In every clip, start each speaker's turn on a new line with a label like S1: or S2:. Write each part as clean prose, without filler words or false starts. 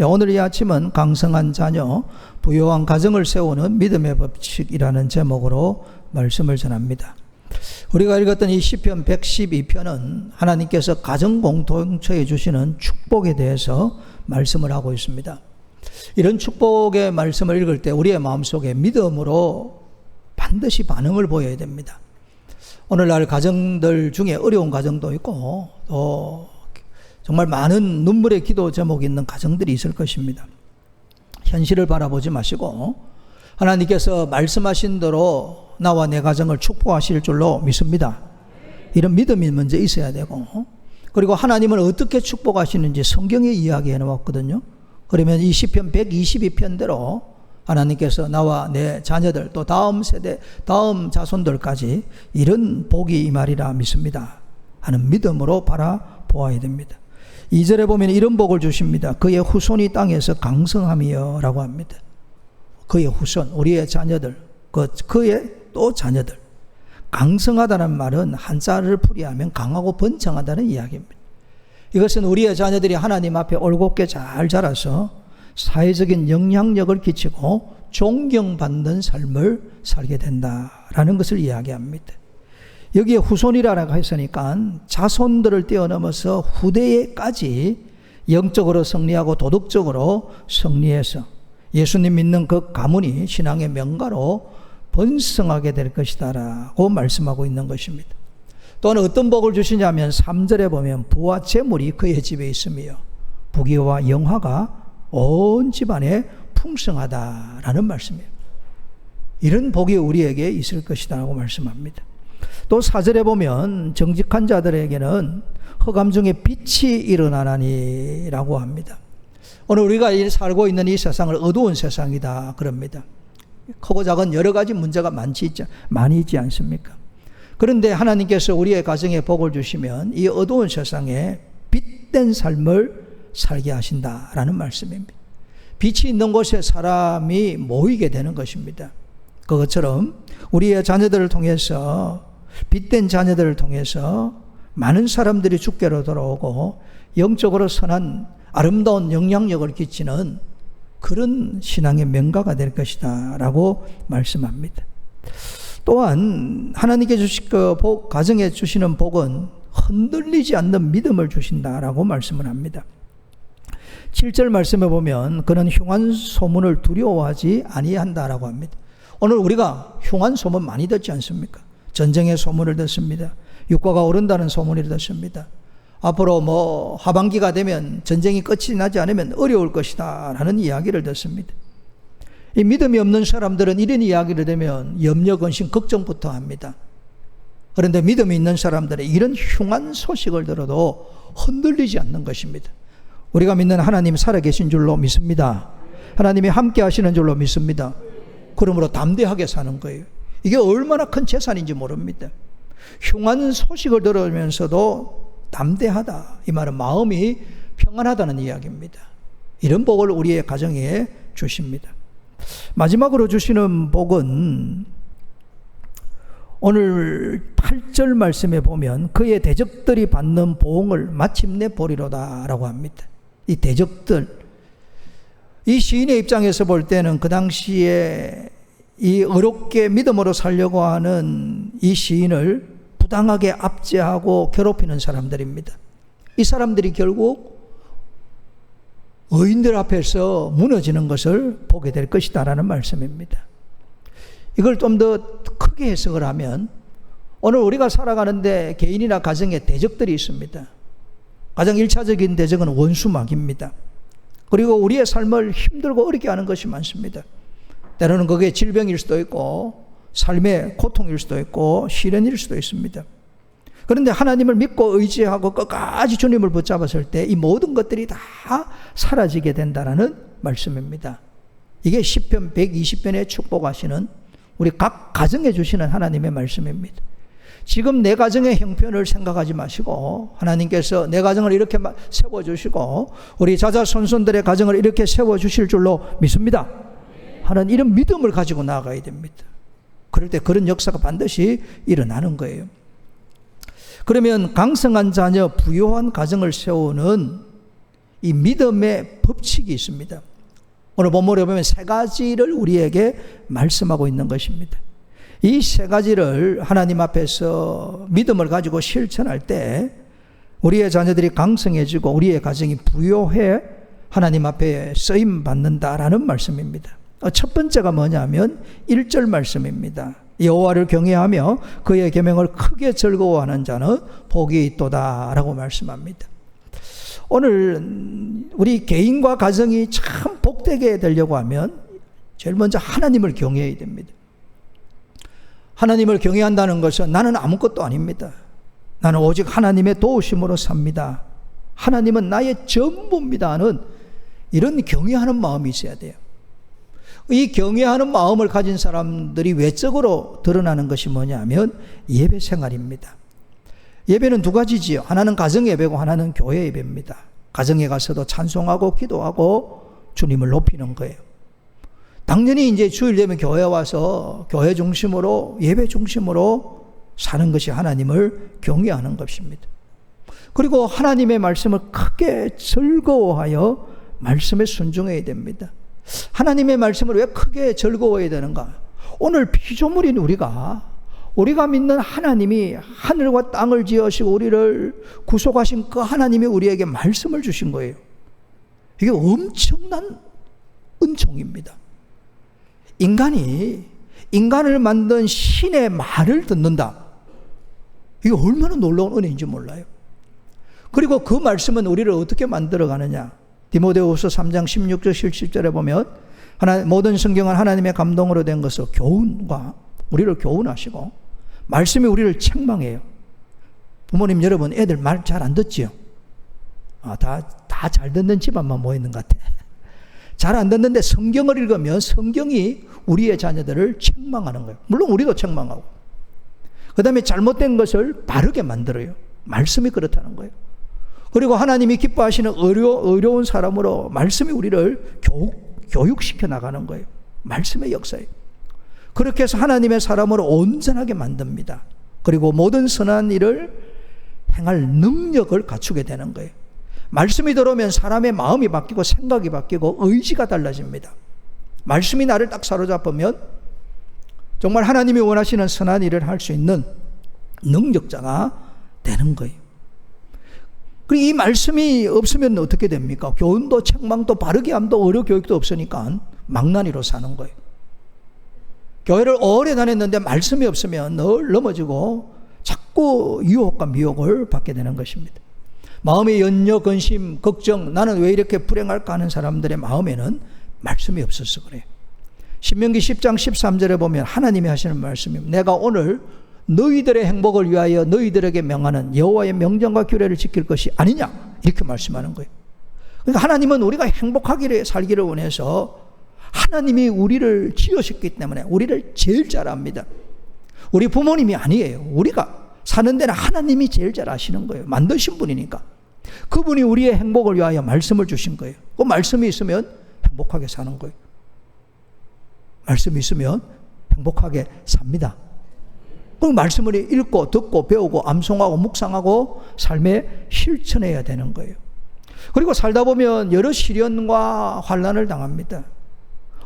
S1: 오늘 이 아침은 강성한 자녀, 부유한 가정을 세우는 믿음의 법칙이라는 제목으로 말씀을 전합니다. 우리가 읽었던 이 시편 112편은 하나님께서 가정 공동체에 주시는 축복에 대해서 말씀을 하고 있습니다. 이런 축복의 말씀을 읽을 때 우리의 마음속에 믿음으로 반드시 반응을 보여야 됩니다. 오늘날 가정들 중에 어려운 가정도 있고 또 정말 많은 눈물의 기도 제목이 있는 가정들이 있을 것입니다. 현실을 바라보지 마시고 하나님께서 말씀하신 대로 나와 내 가정을 축복하실 줄로 믿습니다. 이런 믿음이 먼저 있어야 되고, 그리고 하나님은 어떻게 축복하시는지 성경에 이야기해 놓았거든요. 그러면 이 시편 122편대로 하나님께서 나와 내 자녀들 또 다음 세대, 다음 자손들까지 이런 복이 임하리라 믿습니다 하는 믿음으로 바라보아야 됩니다. 2절에 보면 이런 복을 주십니다. 그의 후손이 땅에서 강성함이여 라고 합니다. 그의 후손, 우리의 자녀들, 그의 또 자녀들. 강성하다는 말은 한자를 풀이하면 강하고 번창하다는 이야기입니다. 이것은 우리의 자녀들이 하나님 앞에 올곧게 잘 자라서 사회적인 영향력을 끼치고 존경받는 삶을 살게 된다라는 것을 이야기합니다. 여기에 후손이라고 했으니까 자손들을 뛰어넘어서 후대에까지 영적으로 승리하고 도덕적으로 승리해서 예수님 믿는 그 가문이 신앙의 명가로 번성하게 될 것이다 라고 말씀하고 있는 것입니다. 또한 어떤 복을 주시냐면 3절에 보면 부와 재물이 그의 집에 있으며 부귀와 영화가 온 집안에 풍성하다라는 말씀이에요. 이런 복이 우리에게 있을 것이다 라고 말씀합니다. 또 4절에 보면 정직한 자들에게는 흑암 중에 빛이 일어나나니 라고 합니다. 오늘 우리가 살고 있는 이 세상을 어두운 세상이다 그럽니다. 크고 작은 여러 가지 문제가 많이 있지 않습니까? 그런데 하나님께서 우리의 가정에 복을 주시면 이 어두운 세상에 빛된 삶을 살게 하신다라는 말씀입니다. 빛이 있는 곳에 사람이 모이게 되는 것입니다. 그것처럼 우리의 자녀들을 통해서, 빛된 자녀들을 통해서 많은 사람들이 주께로 돌아오고 영적으로 선한 아름다운 영향력을 끼치는 그런 신앙의 명가가 될 것이다 라고 말씀합니다. 또한 하나님께 주실 그 복, 가정에 주시는 복은 흔들리지 않는 믿음을 주신다라고 말씀을 합니다. 7절 말씀에 보면 그는 흉한 소문을 두려워하지 아니한다라고 합니다. 오늘 우리가 흉한 소문 많이 듣지 않습니까? 전쟁의 소문을 듣습니다. 유가가 오른다는 소문을 듣습니다. 앞으로 하반기가 되면 전쟁이 끝이 나지 않으면 어려울 것이다 라는 이야기를 듣습니다. 이 믿음이 없는 사람들은 이런 이야기를 들으면 염려, 근심, 걱정부터 합니다. 그런데 믿음이 있는 사람들은 이런 흉한 소식을 들어도 흔들리지 않는 것입니다. 우리가 믿는 하나님 살아계신 줄로 믿습니다. 하나님이 함께 하시는 줄로 믿습니다. 그러므로 담대하게 사는 거예요. 이게 얼마나 큰 재산인지 모릅니다. 흉한 소식을 들으면서도 담대하다. 이 말은 마음이 평안하다는 이야기입니다. 이런 복을 우리의 가정에 주십니다. 마지막으로 주시는 복은 오늘 8절 말씀에 보면 그의 대적들이 받는 보응을 마침내 보리로다 라고 합니다. 이 대적들, 이 시인의 입장에서 볼 때는 그 당시에 이 어렵게 믿음으로 살려고 하는 이 시인을 부당하게 압제하고 괴롭히는 사람들입니다. 이 사람들이 결국 의인들 앞에서 무너지는 것을 보게 될 것이다 라는 말씀입니다. 이걸 좀 더 크게 해석을 하면 오늘 우리가 살아가는데 개인이나 가정에 대적들이 있습니다. 가장 1차적인 대적은 원수막입니다. 그리고 우리의 삶을 힘들고 어렵게 하는 것이 많습니다. 때로는 그게 질병일 수도 있고 삶의 고통일 수도 있고 시련일 수도 있습니다. 그런데 하나님을 믿고 의지하고 끝까지 주님을 붙잡았을 때 이 모든 것들이 다 사라지게 된다는 말씀입니다. 이게 시편 120편에 축복하시는 우리 각 가정에 주시는 하나님의 말씀입니다. 지금 내 가정의 형편을 생각하지 마시고 하나님께서 내 가정을 이렇게 세워주시고 우리 자자손손들의 가정을 이렇게 세워주실 줄로 믿습니다 하는 이런 믿음을 가지고 나아가야 됩니다. 그럴 때 그런 역사가 반드시 일어나는 거예요. 그러면 강성한 자녀, 부유한 가정을 세우는 이 믿음의 법칙이 있습니다. 오늘 본문에 보면 세 가지를 우리에게 말씀하고 있는 것입니다. 이 세 가지를 하나님 앞에서 믿음을 가지고 실천할 때 우리의 자녀들이 강성해지고 우리의 가정이 부요해 하나님 앞에 쓰임 받는다라는 말씀입니다. 첫 번째가 뭐냐면 1절 말씀입니다. 여호와를 경외하며 그의 계명을 크게 즐거워하는 자는 복이 있도다라고 말씀합니다. 오늘 우리 개인과 가정이 참 복되게 되려고 하면 제일 먼저 하나님을 경외해야 됩니다. 하나님을 경외한다는 것은 나는 아무것도 아닙니다. 나는 오직 하나님의 도우심으로 삽니다. 하나님은 나의 전부입니다 하는 이런 경외하는 마음이 있어야 돼요. 이 경외하는 마음을 가진 사람들이 외적으로 드러나는 것이 뭐냐면 예배 생활입니다. 예배는 두 가지지요. 하나는 가정 예배고 하나는 교회 예배입니다. 가정에 가서도 찬송하고 기도하고 주님을 높이는 거예요. 당연히 이제 주일 되면 교회에 와서 교회 중심으로 예배 중심으로 사는 것이 하나님을 경외하는 것입니다. 그리고 하나님의 말씀을 크게 즐거워하여 말씀에 순종해야 됩니다. 하나님의 말씀을 왜 크게 즐거워해야 되는가? 오늘 피조물인 우리가 믿는 하나님이 하늘과 땅을 지으시고 우리를 구속하신 그 하나님이 우리에게 말씀을 주신 거예요. 이게 엄청난 은총입니다. 인간을 만든 신의 말을 듣는다. 이게 얼마나 놀라운 은혜인지 몰라요. 그리고 그 말씀은 우리를 어떻게 만들어가느냐. 디모데후서 3장 16절 17절에 보면 모든 성경은 하나님의 감동으로 된 것으로 우리를 교훈하시고 말씀이 우리를 책망해요. 부모님 여러분 애들 말 잘 안 듣지요? 다 잘 듣는 집안만 모이는 것 같아. 잘 안 듣는데 성경을 읽으면 성경이 우리의 자녀들을 책망하는 거예요. 물론 우리도 책망하고 그 다음에 잘못된 것을 바르게 만들어요. 말씀이 그렇다는 거예요. 그리고 하나님이 기뻐하시는 의로운 사람으로 말씀이 우리를 교육시켜 나가는 거예요. 말씀의 역사예요. 그렇게 해서 하나님의 사람으로 온전하게 만듭니다. 그리고 모든 선한 일을 행할 능력을 갖추게 되는 거예요. 말씀이 들어오면 사람의 마음이 바뀌고 생각이 바뀌고 의지가 달라집니다. 말씀이 나를 딱 사로잡으면 정말 하나님이 원하시는 선한 일을 할 수 있는 능력자가 되는 거예요. 그리고 이 말씀이 없으면 어떻게 됩니까? 교훈도 책망도 바르게 함도 의료 교육도 없으니까 망나니로 사는 거예요. 교회를 오래 다녔는데 말씀이 없으면 늘 넘어지고 자꾸 유혹과 미혹을 받게 되는 것입니다. 마음의 연려, 근심, 걱정, 나는 왜 이렇게 불행할까 하는 사람들의 마음에는 말씀이 없어서 그래요. 신명기 10장 13절에 보면 하나님이 하시는 말씀입니다. 내가 오늘 너희들의 행복을 위하여 너희들에게 명하는 여호와의 명령과 규례를 지킬 것이 아니냐 이렇게 말씀하는 거예요. 그러니까 하나님은 우리가 행복하기를 살기를 원해서 하나님이 우리를 지으셨기 때문에 우리를 제일 잘 압니다. 우리 부모님이 아니에요. 우리가 사는 데는 하나님이 제일 잘 아시는 거예요. 만드신 분이니까. 그분이 우리의 행복을 위하여 말씀을 주신 거예요. 그 말씀이 있으면 행복하게 사는 거예요. 말씀이 있으면 행복하게 삽니다. 그 말씀을 읽고 듣고 배우고 암송하고 묵상하고 삶에 실천해야 되는 거예요. 그리고 살다 보면 여러 시련과 환난을 당합니다.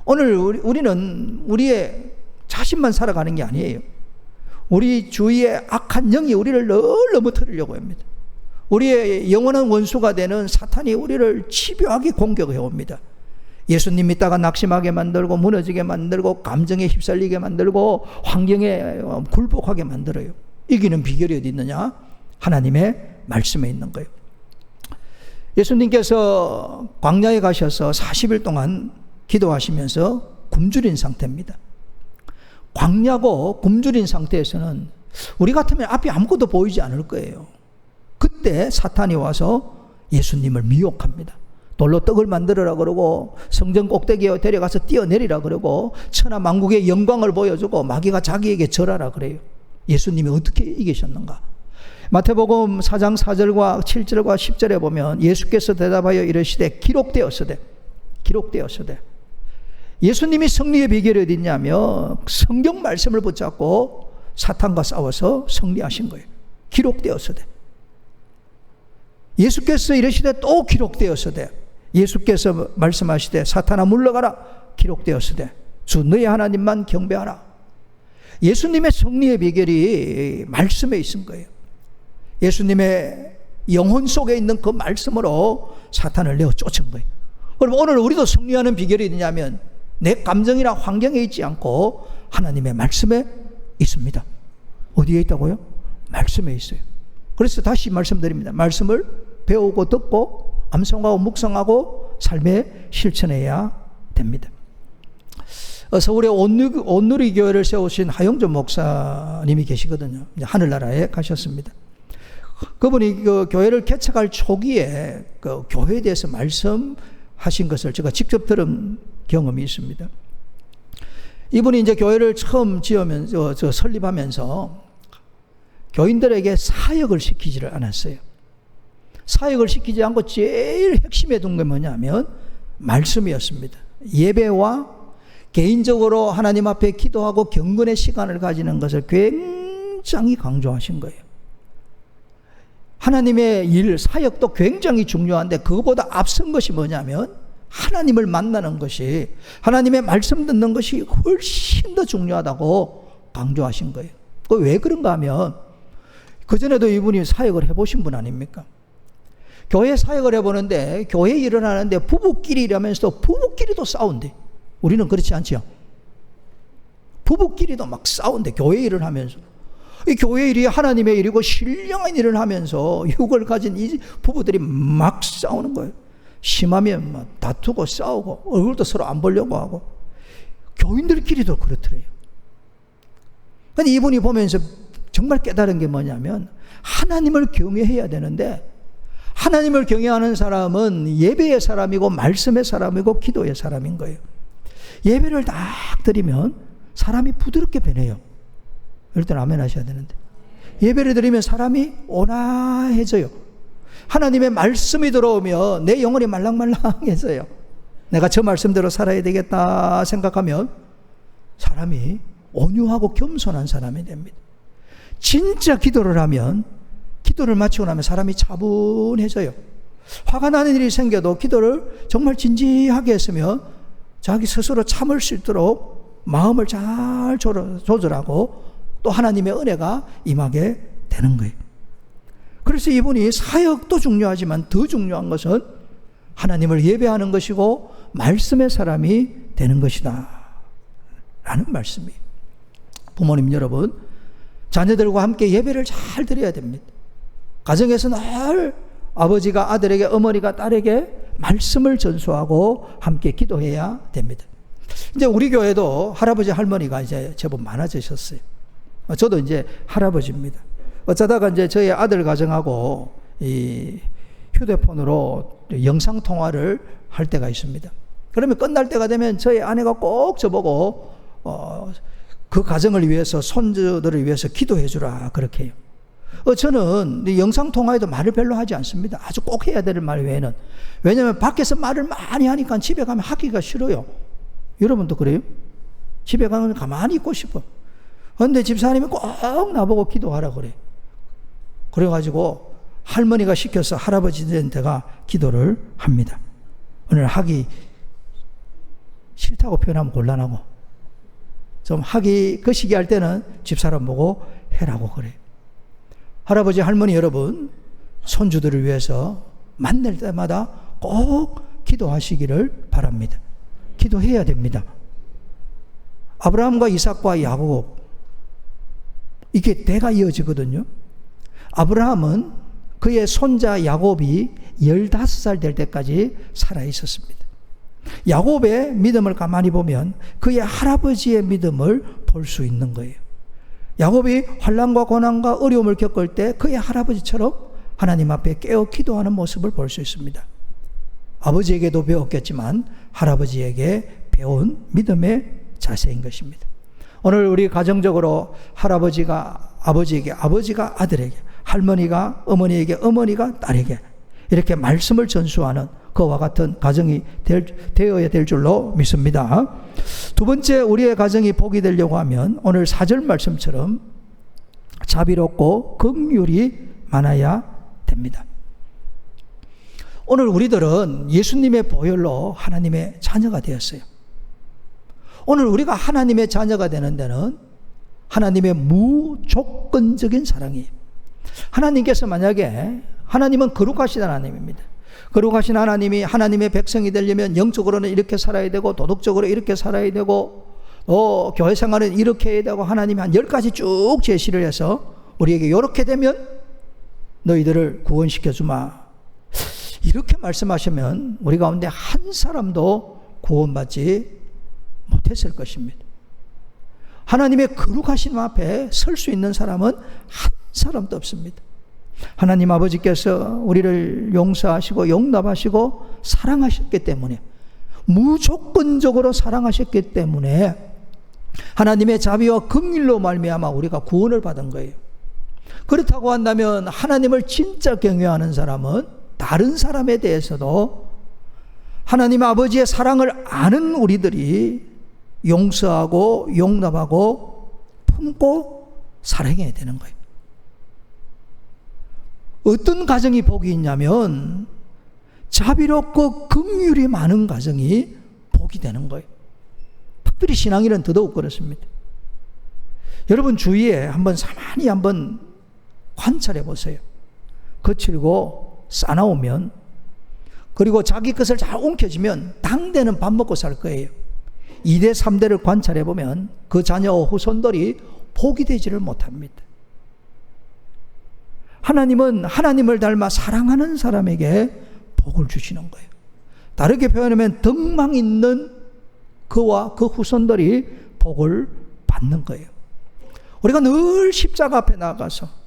S1: 오늘 우리는 우리의 자신만 살아가는 게 아니에요. 우리 주위에 악한 영이 우리를 늘 넘어뜨리려고 합니다. 우리의 영원한 원수가 되는 사탄이 우리를 집요하게 공격해 옵니다. 예수님 믿다가 낙심하게 만들고 무너지게 만들고 감정에 휩쓸리게 만들고 환경에 굴복하게 만들어요. 이기는 비결이 어디 있느냐? 하나님의 말씀에 있는 거예요. 예수님께서 광야에 가셔서 40일 동안 기도하시면서 굶주린 상태입니다. 광야고 굶주린 상태에서는 우리 같으면 앞이 아무것도 보이지 않을 거예요. 그때 사탄이 와서 예수님을 미혹합니다. 돌로 떡을 만들어라 그러고 성전 꼭대기에 데려가서 뛰어내리라 그러고 천하만국의 영광을 보여주고 마귀가 자기에게 절하라 그래요. 예수님이 어떻게 이기셨는가? 마태복음 4장 4절과 7절과 10절에 보면 예수께서 대답하여 이르시되 기록되었으되 예수님이 승리의 비결이 어디 있냐면 성경 말씀을 붙잡고 사탄과 싸워서 승리하신 거예요. 기록되었으되 예수께서 이르시되 또 기록되었으되, 예수께서 말씀하시되 사탄아 물러가라 기록되었으되 주 너희 하나님만 경배하라. 예수님의 승리의 비결이 말씀에 있은 거예요. 예수님의 영혼 속에 있는 그 말씀으로 사탄을 내어 쫓은 거예요. 그럼 오늘 우리도 승리하는 비결이 있냐면 내 감정이나 환경에 있지 않고 하나님의 말씀에 있습니다. 어디에 있다고요? 말씀에 있어요. 그래서 다시 말씀드립니다. 말씀을 배우고 듣고 암송하고 묵상하고 삶에 실천해야 됩니다. 서울에 온누리 교회를 세우신 하영준 목사님이 계시거든요. 하늘나라에 가셨습니다. 그분이 그 교회를 개척할 초기에 그 교회에 대해서 말씀하신 것을 제가 직접 들은 경험이 있습니다. 이분이 이제 교회를 처음 설립하면서 교인들에게 사역을 시키지를 않았어요. 사역을 시키지 않고 제일 핵심에 둔 게 뭐냐면 말씀이었습니다. 예배와 개인적으로 하나님 앞에 기도하고 경건의 시간을 가지는 것을 굉장히 강조하신 거예요. 하나님의 일, 사역도 굉장히 중요한데 그것보다 앞선 것이 뭐냐면 하나님을 만나는 것이, 하나님의 말씀 듣는 것이 훨씬 더 중요하다고 강조하신 거예요. 왜 그런가 하면 그전에도 이분이 사역을 해보신 분 아닙니까? 교회 사역을 해보는데 교회 일을 하는데 부부끼리 일하면서도 부부끼리도 싸운대. 우리는 그렇지 않지요? 부부끼리도 막 싸운대. 교회 일을 하면서. 이 교회 일이 하나님의 일이고 신령한 일을 하면서 육을 가진 이 부부들이 막 싸우는 거예요. 심하면 막 다투고 싸우고 얼굴도 서로 안 보려고 하고. 교인들끼리도 그렇더래요. 근데 이분이 보면서 정말 깨달은 게 뭐냐면 하나님을 경외해야 되는데 하나님을 경외하는 사람은 예배의 사람이고 말씀의 사람이고 기도의 사람인 거예요. 예배를 딱 드리면 사람이 부드럽게 변해요. 이럴 때는 아멘 하셔야 되는데 예배를 드리면 사람이 온화해져요. 하나님의 말씀이 들어오면 내 영혼이 말랑말랑해져요. 내가 저 말씀대로 살아야 되겠다 생각하면 사람이 온유하고 겸손한 사람이 됩니다. 진짜 기도를 하면, 기도를 마치고 나면 사람이 차분해져요. 화가 나는 일이 생겨도 기도를 정말 진지하게 했으면 자기 스스로 참을 수 있도록 마음을 잘 조절하고 또 하나님의 은혜가 임하게 되는 거예요. 그래서 이분이 사역도 중요하지만 더 중요한 것은 하나님을 예배하는 것이고 말씀의 사람이 되는 것이다 라는 말씀이에요. 부모님 여러분, 자녀들과 함께 예배를 잘 드려야 됩니다. 가정에서 늘 아버지가 아들에게, 어머니가 딸에게 말씀을 전수하고 함께 기도해야 됩니다. 이제 우리 교회도 할아버지 할머니가 이제 제법 많아지셨어요. 저도 이제 할아버지입니다. 어쩌다가 이제 저희 아들 가정하고 이 휴대폰으로 영상 통화를 할 때가 있습니다. 그러면 끝날 때가 되면 저희 아내가 꼭 저보고 그 가정을 위해서, 손주들을 위해서 기도해 주라 그렇게 해요. 저는 영상 통화에도 말을 별로 하지 않습니다. 아주 꼭 해야 될 말 외에는. 왜냐하면 밖에서 말을 많이 하니까 집에 가면 하기가 싫어요. 여러분도 그래요? 집에 가면 가만히 있고 싶어. 그런데 집사님이 꼭 나보고 기도하라 그래. 그래가지고 할머니가 시켜서 할아버지한테가 기도를 합니다. 오늘 하기 싫다고 표현하면 곤란하고, 좀 하기 거시기 할 때는 집사람 보고 해라고 그래요. 할아버지 할머니 여러분, 손주들을 위해서 만날 때마다 꼭 기도하시기를 바랍니다. 기도해야 됩니다. 아브라함과 이삭과 야곱, 이게 대가 이어지거든요. 아브라함은 그의 손자 야곱이 15살 될 때까지 살아 있었습니다. 야곱의 믿음을 가만히 보면 그의 할아버지의 믿음을 볼 수 있는 거예요. 야곱이 환난과 고난과 어려움을 겪을 때 그의 할아버지처럼 하나님 앞에 깨어 기도하는 모습을 볼 수 있습니다. 아버지에게도 배웠겠지만 할아버지에게 배운 믿음의 자세인 것입니다. 오늘 우리 가정적으로 할아버지가 아버지에게, 아버지가 아들에게, 할머니가 어머니에게, 어머니가 딸에게 이렇게 말씀을 전수하는 그와 같은 가정이 되어야 될 줄로 믿습니다. 두 번째, 우리의 가정이 복이 되려고 하면 오늘 4절 말씀처럼 자비롭고 긍휼이 많아야 됩니다. 오늘 우리들은 예수님의 보혈로 하나님의 자녀가 되었어요. 오늘 우리가 하나님의 자녀가 되는 데는 하나님의 무조건적인 사랑이에요. 하나님께서 만약에, 하나님은 거룩하신 하나님입니다. 거룩하신 하나님이 하나님의 백성이 되려면 영적으로는 이렇게 살아야 되고 도덕적으로 이렇게 살아야 되고 교회 생활은 이렇게 해야 되고 하나님이 한 10가지 쭉 제시를 해서 우리에게 이렇게 되면 너희들을 구원시켜주마, 이렇게 말씀하시면 우리 가운데 한 사람도 구원받지 못했을 것입니다. 하나님의 거룩하신 앞에 설 수 있는 사람은 한 사람도 없습니다. 하나님 아버지께서 우리를 용서하시고 용납하시고 사랑하셨기 때문에, 무조건적으로 사랑하셨기 때문에 하나님의 자비와 긍휼로 말미암아 우리가 구원을 받은 거예요. 그렇다고 한다면 하나님을 진짜 경외하는 사람은 다른 사람에 대해서도 하나님 아버지의 사랑을 아는 우리들이 용서하고 용납하고 품고 사랑해야 되는 거예요. 어떤 가정이 복이 있냐면 자비롭고 긍휼이 많은 가정이 복이 되는 거예요. 특별히 신앙인은 더더욱 그렇습니다. 여러분 주위에 가만히 한번 관찰해 보세요. 거칠고 싸나우면, 그리고 자기 것을 잘 옮겨지면 당대는 밥 먹고 살 거예요. 2대 3대를 관찰해 보면 그 자녀와 후손들이 복이 되지를 못합니다. 하나님은 하나님을 닮아 사랑하는 사람에게 복을 주시는 거예요. 다르게 표현하면 덕망 있는 그와 그 후손들이 복을 받는 거예요. 우리가 늘 십자가 앞에 나가서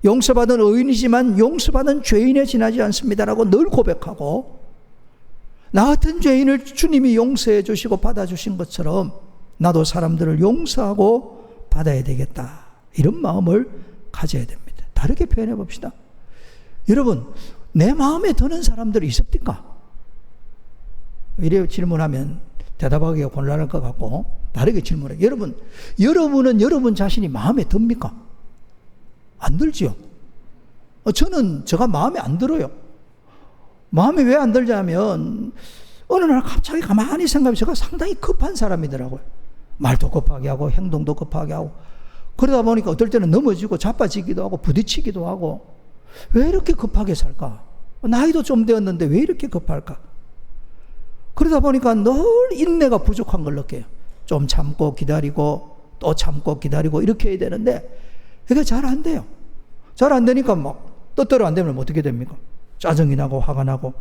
S1: 용서받은 의인이지만 용서받은 죄인에 지나지 않습니다라고 늘 고백하고, 나 같은 죄인을 주님이 용서해 주시고 받아주신 것처럼 나도 사람들을 용서하고 받아야 되겠다, 이런 마음을 가져야 됩니다. 다르게 표현해 봅시다. 여러분, 내 마음에 드는 사람들이 있습니까? 이래 질문하면 대답하기가 곤란할 것 같고 다르게 질문해요. 여러분은 여러분 자신이 마음에 듭니까? 안 들지요? 저는 제가 마음에 안 들어요. 마음에 왜 안 들냐면 어느 날 갑자기 가만히 생각하면 제가 상당히 급한 사람이더라고요. 말도 급하게 하고 행동도 급하게 하고, 그러다 보니까 어떨 때는 넘어지고 자빠지기도 하고 부딪히기도 하고, 왜 이렇게 급하게 살까? 나이도 좀 되었는데 왜 이렇게 급할까? 그러다 보니까 늘 인내가 부족한 걸 느껴요. 좀 참고 기다리고 또 참고 기다리고 이렇게 해야 되는데 이게 잘 안 돼요. 잘 안 되니까 막 뜻대로 안 되면 어떻게 됩니까? 짜증이 나고 화가 나고,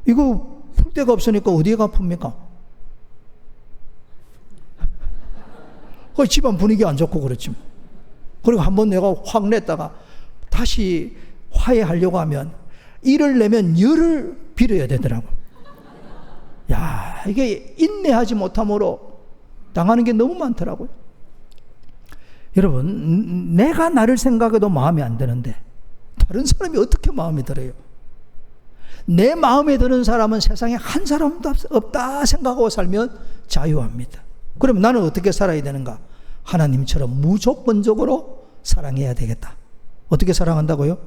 S1: 이거 풀 데가 없으니까 어디가 풉니까? 집안 분위기 안 좋고 그렇지. 그리고 한번 내가 확 냈다가 다시 화해하려고 하면 일을 내면 열을 빌어야 되더라고. 야, 이게 인내하지 못함으로 당하는 게 너무 많더라고요. 여러분, 내가 나를 생각해도 마음에 안 드는데 다른 사람이 어떻게 마음에 들어요? 내 마음에 드는 사람은 세상에 한 사람도 없다 생각하고 살면 자유합니다. 그럼 나는 어떻게 살아야 되는가? 하나님처럼 무조건적으로 사랑해야 되겠다. 어떻게 사랑한다고요?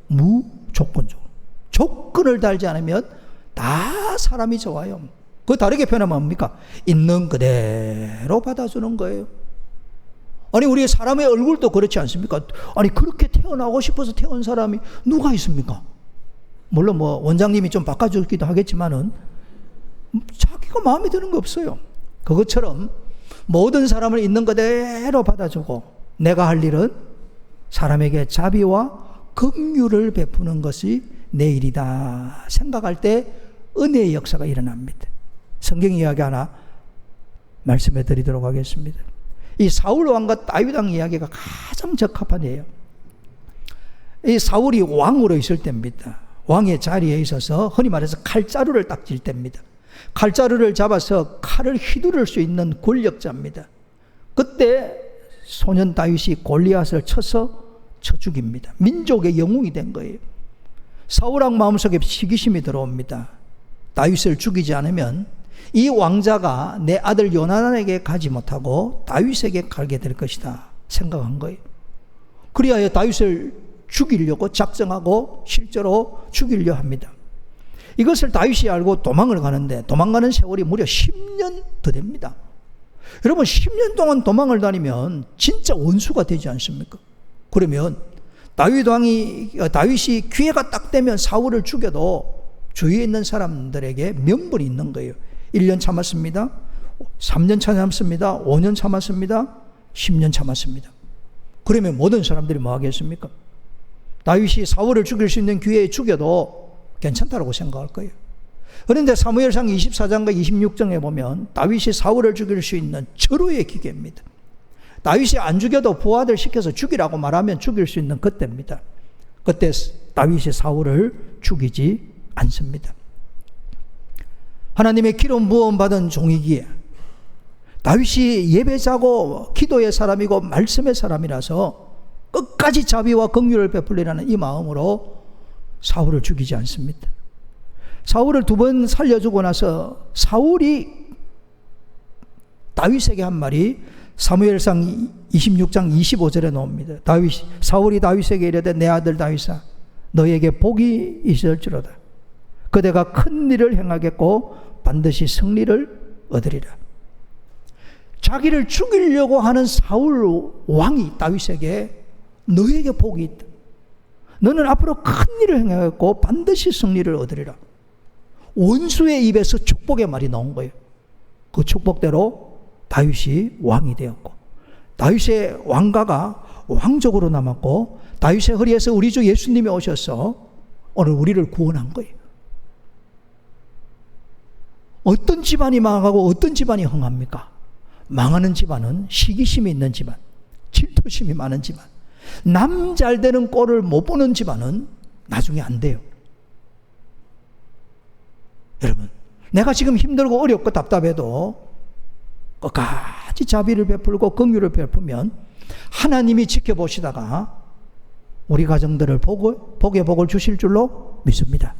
S1: 무조건적으로. 조건을 달지 않으면 다 사람이 좋아요. 그거 다르게 표현하면 뭡니까? 있는 그대로 받아주는 거예요. 아니, 우리 사람의 얼굴도 그렇지 않습니까? 아니, 그렇게 태어나고 싶어서 태어난 사람이 누가 있습니까? 물론 원장님이 좀 바꿔주기도 하겠지만은 자기가 마음에 드는 거 없어요. 그것처럼 모든 사람을 있는 그대로 받아주고, 내가 할 일은 사람에게 자비와 긍휼을 베푸는 것이 내 일이다 생각할 때 은혜의 역사가 일어납니다. 성경 이야기 하나 말씀해 드리도록 하겠습니다. 이 사울 왕과 다윗 왕 이야기가 가장 적합한 예요. 이 사울이 왕으로 있을 때입니다. 왕의 자리에 있어서 흔히 말해서 칼자루를 딱 쥘 때입니다. 칼자루를 잡아서 칼을 휘두를 수 있는 권력자입니다. 그때 소년 다윗이 골리앗을 쳐 죽입니다. 민족의 영웅이 된 거예요. 사울왕 마음속에 시기심이 들어옵니다. 다윗을 죽이지 않으면 이 왕자가 내 아들 요나단에게 가지 못하고 다윗에게 가게 될 것이다 생각한 거예요. 그리하여 다윗을 죽이려고 작정하고 실제로 죽이려 합니다. 이것을 다윗이 알고 도망을 가는데 도망가는 세월이 무려 10년 더 됩니다. 여러분 10년 동안 도망을 다니면 진짜 원수가 되지 않습니까? 그러면 다윗이 기회가 딱 되면 사울을 죽여도 주위에 있는 사람들에게 명분이 있는 거예요. 1년 참았습니다. 3년 참았습니다. 5년 참았습니다. 10년 참았습니다. 그러면 모든 사람들이 뭐 하겠습니까? 다윗이 사울을 죽일 수 있는 기회에 죽여도 괜찮다라고 생각할 거예요. 그런데 사무엘상 24장과 26장에 보면 다윗이 사울을 죽일 수 있는 절호의 기계입니다. 다윗이 안 죽여도 부하들 시켜서 죽이라고 말하면 죽일 수 있는 그때입니다. 그때 다윗이 사울을 죽이지 않습니다. 하나님의 기름 부음 받은 종이기에 다윗이 예배자고 기도의 사람이고 말씀의 사람이라서 끝까지 자비와 긍휼을 베풀리라는 이 마음으로 사울을 죽이지 않습니다. 사울을 2번 살려주고 나서 사울이 다윗에게 한 말이 사무엘상 26장 25절에 나옵니다. 사울이 다윗에게 이르되 내 아들 다윗아 너에게 복이 있을지로다. 그대가 큰 일을 행하겠고 반드시 승리를 얻으리라. 자기를 죽이려고 하는 사울 왕이 다윗에게 너에게 복이 있다. 너는 앞으로 큰 일을 행하겠고 반드시 승리를 얻으리라. 원수의 입에서 축복의 말이 나온 거예요. 그 축복대로 다윗이 왕이 되었고 다윗의 왕가가 왕족으로 남았고 다윗의 허리에서 우리 주 예수님이 오셔서 오늘 우리를 구원한 거예요. 어떤 집안이 망하고 어떤 집안이 흥합니까? 망하는 집안은 시기심이 있는 집안, 질투심이 많은 집안, 남 잘 되는 꼴을 못 보는 집안은 나중에 안 돼요. 여러분, 내가 지금 힘들고 어렵고 답답해도 끝까지 자비를 베풀고 긍휼을 베풀면 하나님이 지켜보시다가 우리 가정들을 복의 복을 주실 줄로 믿습니다.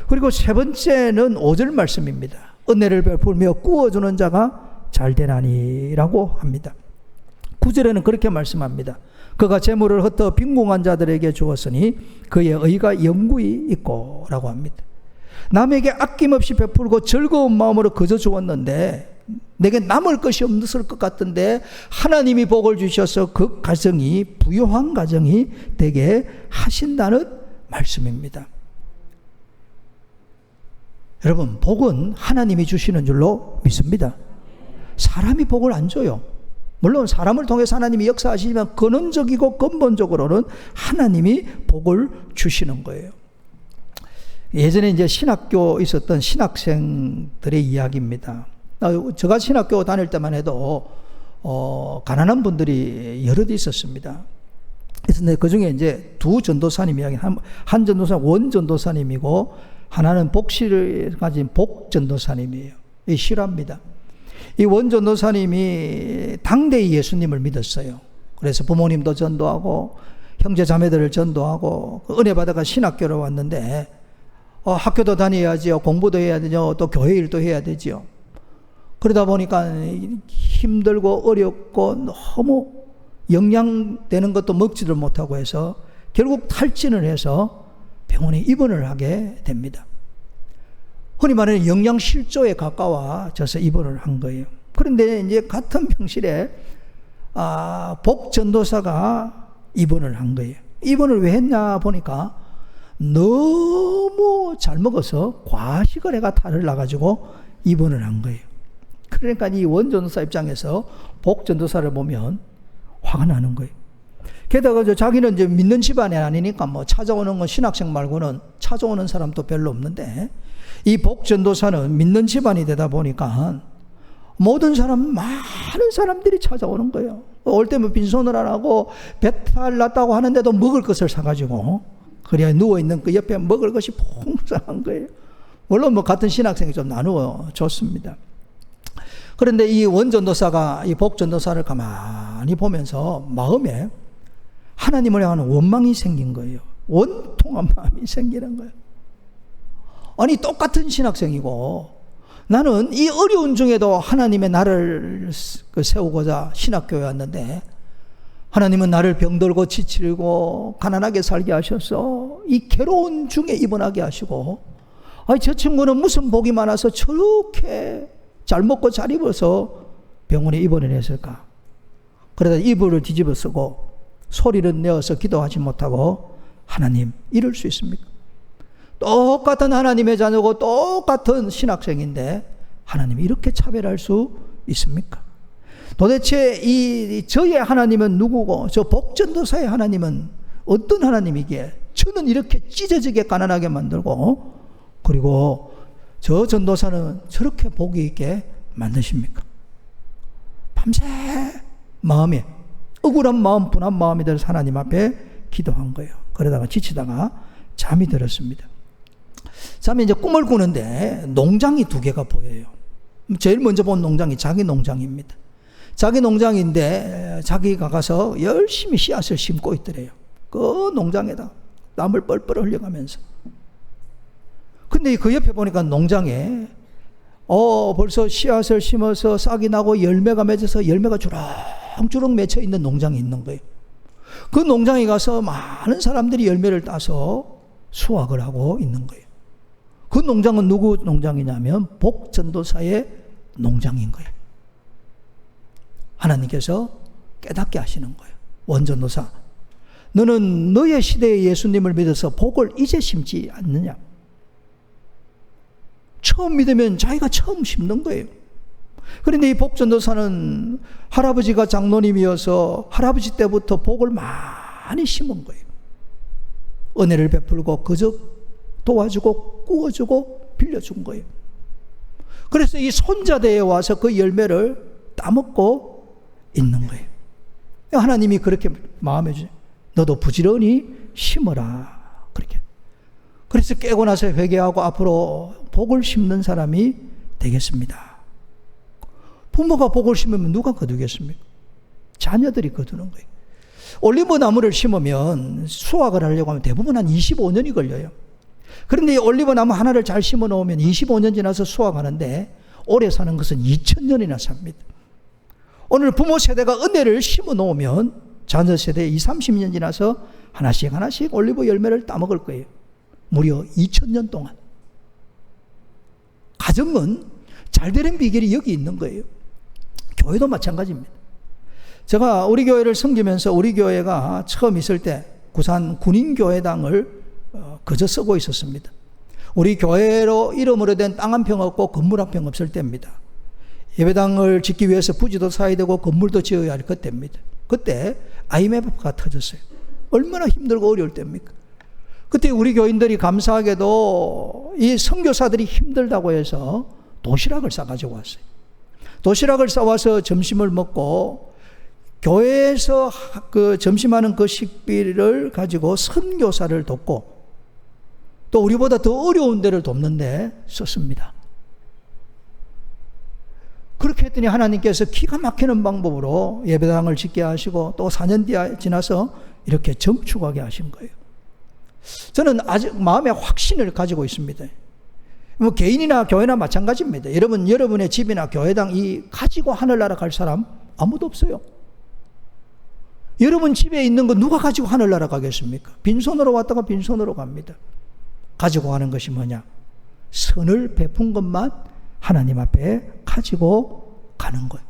S1: 그리고 세 번째는 5절 말씀입니다. 은혜를 베풀며 꾸어주는 자가 잘되나니라고 합니다. 9절에는 그렇게 말씀합니다. 그가 재물을 흩어 빈궁한 자들에게 주었으니 그의 의가 영구히 있고 라고 합니다. 남에게 아낌없이 베풀고 즐거운 마음으로 거저 주었는데 내게 남을 것이 없을 것 같은데 하나님이 복을 주셔서 그 가정이 부요한 가정이 되게 하신다는 말씀입니다. 여러분, 복은 하나님이 주시는 줄로 믿습니다. 사람이 복을 안 줘요. 물론 사람을 통해서 하나님이 역사하시지만 근원적이고 근본적으로는 하나님이 복을 주시는 거예요. 예전에 이제 신학교 있었던 신학생들의 이야기입니다. 제가 신학교 다닐 때만 해도 가난한 분들이 여럿 있었습니다. 그래서 그 중에 이제 2 전도사님 이야기, 한 전도사 원 전도사님이고 하나는 복실을 가진 복 전도사님이에요. 이 실화입니다. 이 원 전도사님이 당대의 예수님을 믿었어요. 그래서 부모님도 전도하고 형제 자매들을 전도하고 은혜 받아가 신학교로 왔는데 학교도 다녀야지요, 공부도 해야 되죠, 또 교회 일도 해야 되지요. 그러다 보니까 힘들고 어렵고 너무 영양되는 것도 먹지를 못하고 해서 결국 탈진을 해서 병원에 입원을 하게 됩니다. 흔히 말하는 영양실조에 가까워져서 입원을 한 거예요. 그런데 이제 같은 병실에 복전도사가 입원을 한 거예요. 입원을 왜 했냐 보니까 너무 잘 먹어서 과식을 해가 탈을 나가지고 입원을 한 거예요. 그러니까 이 원전도사 입장에서 복전도사를 보면 화가 나는 거예요. 게다가 자기는 이제 믿는 집안이 아니니까 뭐 찾아오는 건 신학생 말고는 찾아오는 사람도 별로 없는데 이 복전도사는 믿는 집안이 되다 보니까 모든 많은 사람들이 찾아오는 거예요. 올 때면 빈손을 안 하고 배탈 났다고 하는데도 먹을 것을 사가지고 그래야 누워있는 그 옆에 먹을 것이 풍성한 거예요. 물론 뭐 같은 신학생이 좀 나누어 줬습니다. 그런데 이 원전도사가 이 복전도사를 가만히 보면서 마음에 하나님을 향하는 원망이 생긴 거예요. 원통한 마음이 생기는 거예요. 아니 똑같은 신학생이고 나는 이 어려운 중에도 하나님의 나를 세우고자 신학교에 왔는데 하나님은 나를 병들고 지치고 가난하게 살게 하셔서 이 괴로운 중에 입원하게 하시고 아니, 저 친구는 무슨 복이 많아서 저렇게 잘 먹고 잘 입어서 병원에 입원을 했을까? 그러다 이불을 뒤집어 쓰고 소리를 내어서 기도하지 못하고 하나님, 이럴 수 있습니까? 똑같은 하나님의 자녀고 똑같은 신학생인데 하나님이 이렇게 차별할 수 있습니까? 도대체 저의 하나님은 누구고 저 복전도사의 하나님은 어떤 하나님이기에 저는 이렇게 찢어지게 가난하게 만들고 그리고 저 전도사는 저렇게 복이 있게 만드십니까? 밤새 마음에 억울한 마음, 분한 마음이 들어서 하나님 앞에 기도한 거예요. 그러다가 지치다가 잠이 들었습니다. 잠이 이제 꿈을 꾸는데 농장이 2개가 보여요. 제일 먼저 본 농장이 자기 농장입니다. 자기 농장인데 자기가 가서 열심히 씨앗을 심고 있더래요. 그 농장에다 땀을 뻘뻘 흘려가면서. 근데 그 옆에 보니까 농장에 벌써 씨앗을 심어서 싹이 나고 열매가 맺어서 열매가 주렁주렁 맺혀 있는 농장이 있는 거예요. 그 농장에 가서 많은 사람들이 열매를 따서 수확을 하고 있는 거예요. 그 농장은 누구 농장이냐면 복전도사의 농장인 거예요. 하나님께서 깨닫게 하시는 거예요. 원전도사, 너는 너의 시대의 예수님을 믿어서 복을 이제 심지 않느냐? 처음 믿으면 자기가 처음 심는 거예요. 그런데 이 복전도사는 할아버지가 장로님이어서 할아버지 때부터 복을 많이 심은 거예요. 은혜를 베풀고 그저 도와주고 구워주고 빌려준 거예요. 그래서 이 손자대에 와서 그 열매를 따먹고 있는 거예요. 하나님이 그렇게 마음에 주세요. 너도 부지런히 심어라. 그렇게. 그래서 깨고 나서 회개하고 앞으로 복을 심는 사람이 되겠습니다. 부모가 복을 심으면 누가 거두겠습니까? 자녀들이 거두는 거예요. 올리브 나무를 심으면 수확을 하려고 하면 대부분 한 25년이 걸려요. 그런데 이 올리브 나무 하나를 잘 심어 놓으면 25년 지나서 수확하는데 오래 사는 것은 2000년이나 삽니다. 오늘 부모 세대가 은혜를 심어 놓으면 자녀 세대 20, 30년 지나서 하나씩 올리브 열매를 따먹을 거예요. 무려 2000년 동안. 가정은 잘 되는 비결이 여기 있는 거예요. 교회도 마찬가지입니다. 제가 우리 교회를 섬기면서 우리 교회가 처음 있을 때 구산 군인교회당을 그저 쓰고 있었습니다. 우리 교회로 이름으로 된 땅 한 평 없고 건물 한 평 없을 때입니다. 예배당을 짓기 위해서 부지도 사야 되고 건물도 지어야 할 그때입니다. 그때 IMF가 터졌어요. 얼마나 힘들고 어려울 때입니까? 그때 우리 교인들이 감사하게도 이 선교사들이 힘들다고 해서 도시락을 싸가지고 왔어요. 도시락을 싸와서 점심을 먹고 교회에서 그 점심하는 그 식비를 가지고 선교사를 돕고 또 우리보다 더 어려운 데를 돕는데 썼습니다. 그렇게 했더니 하나님께서 기가 막히는 방법으로 예배당을 짓게 하시고 또 4년 뒤에 지나서 이렇게 정축하게 하신 거예요. 저는 아직 마음에 확신을 가지고 있습니다. 뭐 개인이나 교회나 마찬가지입니다. 여러분의 집이나 교회당 이 가지고 하늘나라 갈 사람 아무도 없어요. 여러분 집에 있는 거 누가 가지고 하늘나라 가겠습니까? 빈손으로 왔다가 빈손으로 갑니다. 가지고 가는 것이 뭐냐? 선을 베푼 것만 하나님 앞에 가지고 가는 거예요.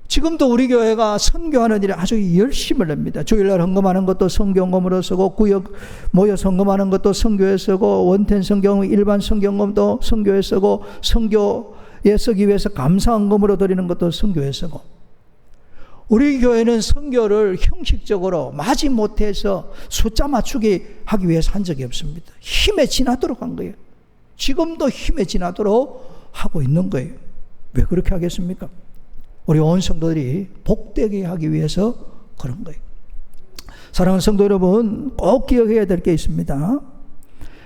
S1: 지금도 우리 교회가 선교하는 일에 아주 열심을 냅니다. 주일날 헌금하는 것도 선교헌금으로 쓰고 구역 모여 헌금하는 것도 선교에 쓰고 원텐 선교헌금 일반 선교헌금도 선교에 쓰고 선교에 쓰기 위해서 감사헌금으로 드리는 것도 선교에 쓰고 우리 교회는 선교를 형식적으로 마지못해서 숫자 맞추기 하기 위해서 한 적이 없습니다. 힘에 지나도록 한 거예요. 지금도 힘에 지나도록 하고 있는 거예요. 왜 그렇게 하겠습니까? 우리 온 성도들이 복되게 하기 위해서 그런 거예요. 사랑하는 성도 여러분, 꼭 기억해야 될 게 있습니다.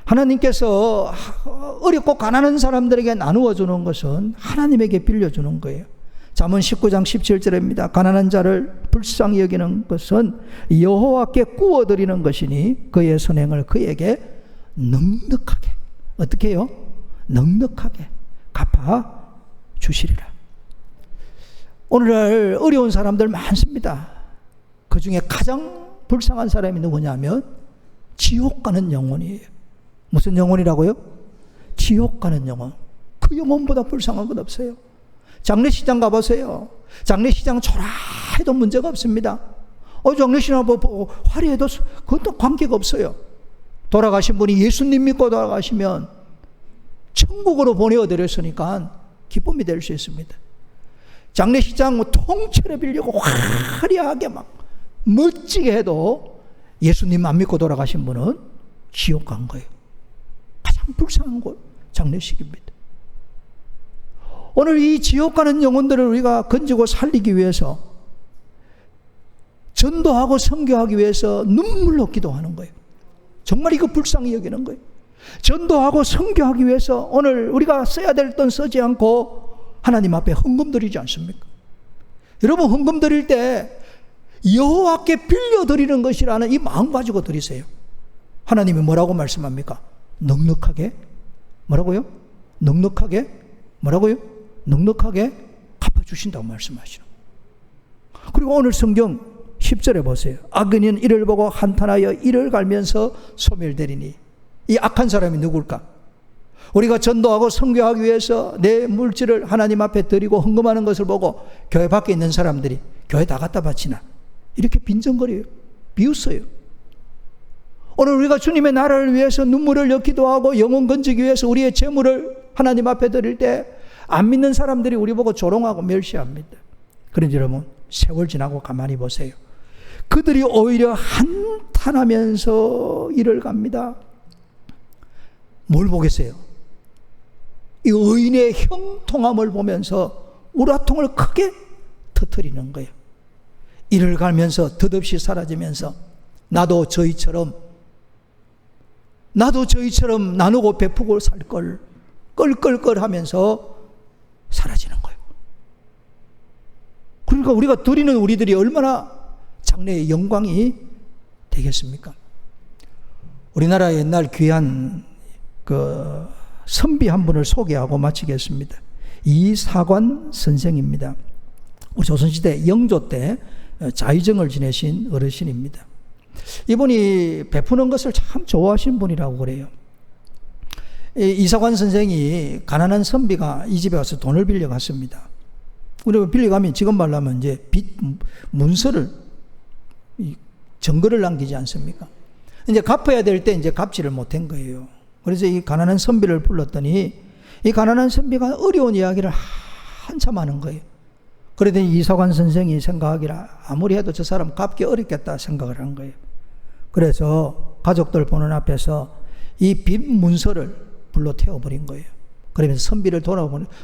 S1: 하나님께서 어렵고 가난한 사람들에게 나누어 주는 것은 하나님에게 빌려주는 거예요. 잠언 19장 17절입니다. 가난한 자를 불쌍히 여기는 것은 여호와께 구워드리는 것이니 그의 선행을 그에게 넉넉하게 어떻게 해요? 넉넉하게 갚아 주시리라. 오늘날 어려운 사람들 많습니다. 그 중에 가장 불쌍한 사람이 누구냐면 지옥 가는 영혼이에요. 무슨 영혼이라고요? 지옥 가는 영혼, 그 영혼보다 불쌍한 건 없어요. 장례식장 가보세요. 장례식장 초라해도 문제가 없습니다. 장례식장 보고 화려해도 그것도 관계가 없어요. 돌아가신 분이 예수님 믿고 돌아가시면 천국으로 보내어드렸으니까 기쁨이 될 수 있습니다. 장례식장 통째로 빌리고 화려하게 막 멋지게 해도 예수님 안 믿고 돌아가신 분은 지옥 간 거예요. 가장 불쌍한 곳 장례식입니다. 오늘 이 지옥 가는 영혼들을 우리가 건지고 살리기 위해서, 전도하고 선교하기 위해서 눈물로 기도하는 거예요. 정말 이거 불쌍히 여기는 거예요. 전도하고 선교하기 위해서 오늘 우리가 써야 될 돈 쓰지 않고 하나님 앞에 헌금 드리지 않습니까? 여러분, 헌금 드릴 때 여호와께 빌려 드리는 것이라는 이 마음 가지고 드리세요. 하나님이 뭐라고 말씀합니까? 넉넉하게, 뭐라고요? 넉넉하게, 뭐라고요? 넉넉하게 갚아주신다고 말씀하시는. 그리고 오늘 성경 10절에 보세요. 악인은 이를 보고 한탄하여 이를 갈면서 소멸되리니. 이 악한 사람이 누굴까? 우리가 전도하고 선교하기 위해서 내 물질을 하나님 앞에 드리고 헌금하는 것을 보고 교회 밖에 있는 사람들이 교회 다 갖다 바치나? 이렇게 빈정거려요. 비웃어요. 오늘 우리가 주님의 나라를 위해서 눈물을 흘기도 하고 영혼 건지기 위해서 우리의 재물을 하나님 앞에 드릴 때 안 믿는 사람들이 우리 보고 조롱하고 멸시합니다. 그런데 여러분, 세월 지나고 가만히 보세요. 그들이 오히려 한탄하면서 일을 갑니다. 뭘 보겠어요? 이 의인의 형통함을 보면서 우라통을 크게 터뜨리는 거예요. 이를 가면서 덧없이 사라지면서 나도 저희처럼 나누고 베푸고 살 걸 껄껄껄 하면서 사라지는 거예요. 그러니까 우리가 드리는 우리들이 얼마나 장래의 영광이 되겠습니까? 우리나라 옛날 귀한 그 선비 한 분을 소개하고 마치겠습니다. 이사관 선생입니다. 우리 조선시대 영조 때 자의정을 지내신 어르신입니다. 이분이 베푸는 것을 참 좋아하신 분이라고 그래요. 이사관 선생이 가난한 선비가 이 집에 와서 돈을 빌려갔습니다. 우리가 빌려가면 지금 말로 하면 이제 빚 문서를, 증거를 남기지 않습니까? 이제 갚아야 될 때 이제 갚지를 못한 거예요. 그래서 이 가난한 선비를 불렀더니 이 가난한 선비가 어려운 이야기를 한참 하는 거예요. 그러더니 이사관 선생이 생각하기를 아무리 해도 저 사람 갚기 어렵겠다 생각을 한 거예요. 그래서 가족들 보는 앞에서 이 빚 문서를 불러 태워버린 거예요. 그러면서 선비를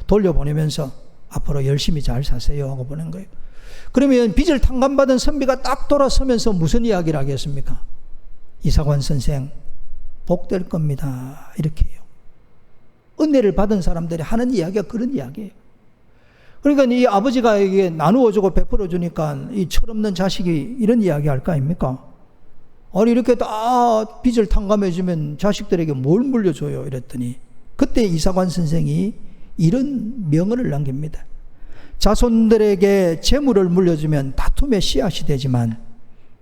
S1: 돌려보내면서 앞으로 열심히 잘 사세요 하고 보낸 거예요. 그러면 빚을 탕감받은 선비가 딱 돌아서면서 무슨 이야기를 하겠습니까? 이사관 선생 복될 겁니다. 이렇게 해요. 은혜를 받은 사람들이 하는 이야기가 그런 이야기예요. 그러니까 이 아버지가 이게 나누어주고 베풀어주니까 이 철없는 자식이 이런 이야기 할 거 아닙니까? 아니 이렇게 다 빚을 탕감해주면 자식들에게 뭘 물려줘요? 이랬더니 그때 이사관 선생이 이런 명언을 남깁니다. 자손들에게 재물을 물려주면 다툼의 씨앗이 되지만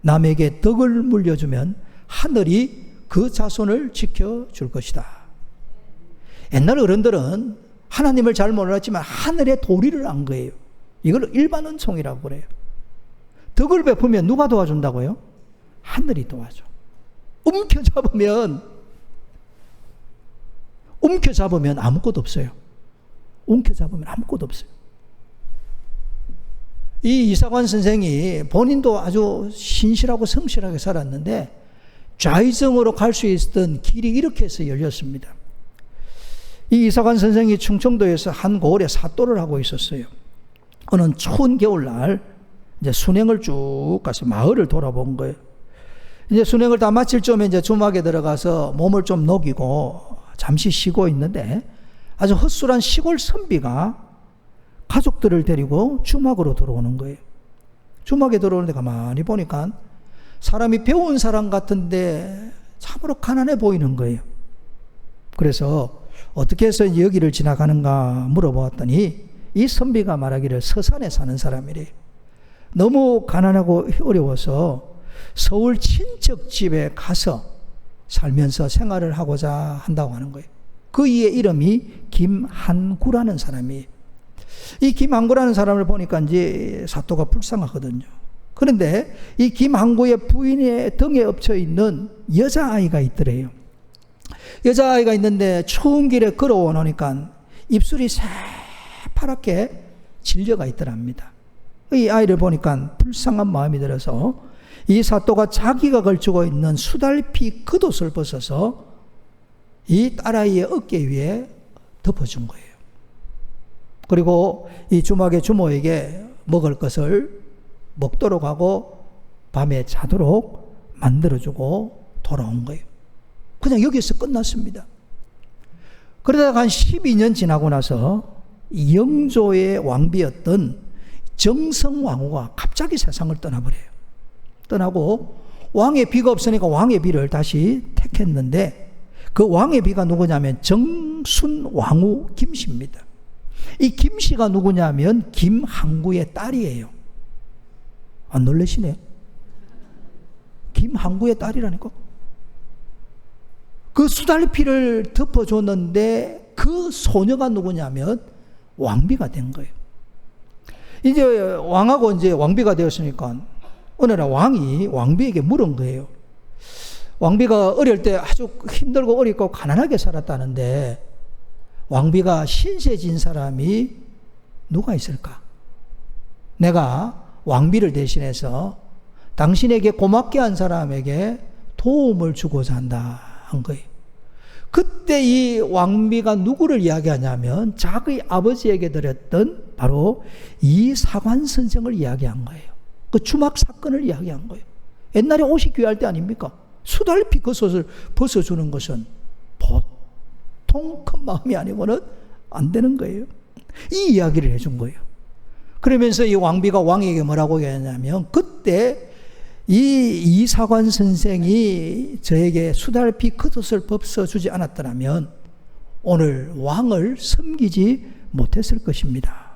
S1: 남에게 덕을 물려주면 하늘이 그 자손을 지켜줄 것이다. 옛날 어른들은 하나님을 잘 몰랐지만 하늘의 도리를 안 거예요. 이걸 일반 은총이라고 그래요. 덕을 베푸면 누가 도와준다고요? 하늘이 도와줘. 움켜잡으면 아무것도 없어요. 움켜잡으면 아무것도 없어요. 이 이사관 선생이 본인도 아주 신실하고 성실하게 살았는데 좌의정으로 갈 수 있었던 길이 이렇게 해서 열렸습니다. 이 이사관 선생이 충청도에서 한 고을에 사또를 하고 있었어요. 어느 추운 겨울날 이제 순행을 쭉 가서 마을을 돌아본 거예요. 이제 순행을 다 마칠 쯤에 이제 주막에 들어가서 몸을 좀 녹이고 잠시 쉬고 있는데 아주 헛술한 시골 선비가 가족들을 데리고 주막으로 들어오는 거예요. 주막에 들어오는데 가만히 보니까 사람이 배운 사람 같은데 참으로 가난해 보이는 거예요. 그래서 어떻게 해서 여기를 지나가는가 물어보았더니 이 선비가 말하기를 서산에 사는 사람이래요. 너무 가난하고 어려워서 서울 친척 집에 가서 살면서 생활을 하고자 한다고 하는 거예요. 그의 이름이 김한구라는 사람이에요. 이 김한구라는 사람을 보니까 이제 사또가 불쌍하거든요. 그런데 이 김한구의 부인의 등에 엎쳐 있는 여자아이가 있더래요. 여자아이가 있는데 추운 길에 걸어와 놓으니까 입술이 새파랗게 질려가 있더랍니다. 이 아이를 보니까 불쌍한 마음이 들어서 이 사또가 자기가 걸치고 있는 수달피 겉옷을 벗어서 이 딸아이의 어깨 위에 덮어준 거예요. 그리고 이 주막의 주모에게 먹을 것을 먹도록 하고 밤에 자도록 만들어주고 돌아온 거예요. 그냥 여기서 끝났습니다. 그러다가 한 12년 지나고 나서 영조의 왕비였던 정성왕후가 갑자기 세상을 떠나버려요. 떠나고 왕의 비가 없으니까 왕의 비를 다시 택했는데 그 왕의 비가 누구냐면 정순왕후 김씨입니다. 이 김씨가 누구냐면 김한구의 딸이에요. 안 놀라시네? 김한구의 딸이라니까. 그 수달피를 덮어줬는데 그 소녀가 누구냐면 왕비가 된 거예요. 이제 왕하고 이제 왕비가 되었으니까 어느 날 왕이 왕비에게 물은 거예요. 왕비가 어릴 때 아주 힘들고 어렵고 가난하게 살았다는데 왕비가 신세진 사람이 누가 있을까? 내가 왕비를 대신해서 당신에게 고맙게 한 사람에게 도움을 주고자 한다 한 거예요. 그때 이 왕비가 누구를 이야기하냐면 자기 아버지에게 드렸던 바로 이사관 선생을 이야기한 거예요. 그 주막 사건을 이야기한 거예요. 옛날에 옷이 귀할 때 아닙니까? 수달피 겉옷을 벗어주는 것은 보통 큰 마음이 아니고는 안 되는 거예요. 이 이야기를 해준 거예요. 그러면서 이 왕비가 왕에게 뭐라고 했냐면 그때 이 이사관 선생이 저에게 수달피 겉옷을 벗어주지 않았더라면 오늘 왕을 섬기지 못했을 것입니다.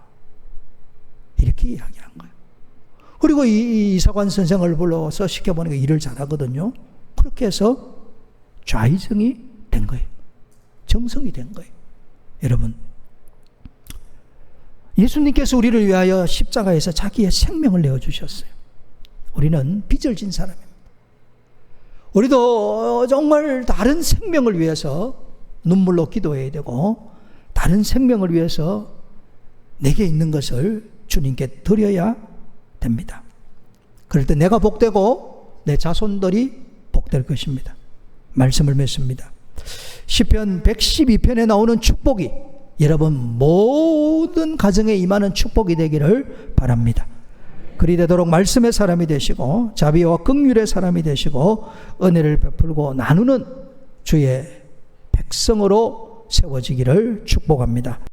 S1: 이렇게 이야기한 거예요. 그리고 이 이사관 선생을 불러서 시켜보니까 일을 잘하거든요. 그렇게 해서 좌의정이 된 거예요. 정성이 된 거예요. 여러분, 예수님께서 우리를 위하여 십자가에서 자기의 생명을 내어주셨어요. 우리는 빚을 진 사람입니다. 우리도 정말 다른 생명을 위해서 눈물로 기도해야 되고 다른 생명을 위해서 내게 있는 것을 주님께 드려야 됩니다. 그럴 때 내가 복되고 내 자손들이 복될 것입니다. 말씀을 맺습니다. 시편 112편에 나오는 축복이 여러분 모든 가정에 임하는 축복이 되기를 바랍니다. 그리 되도록 말씀의 사람이 되시고 자비와 긍휼의 사람이 되시고 은혜를 베풀고 나누는 주의 백성으로 세워지기를 축복합니다.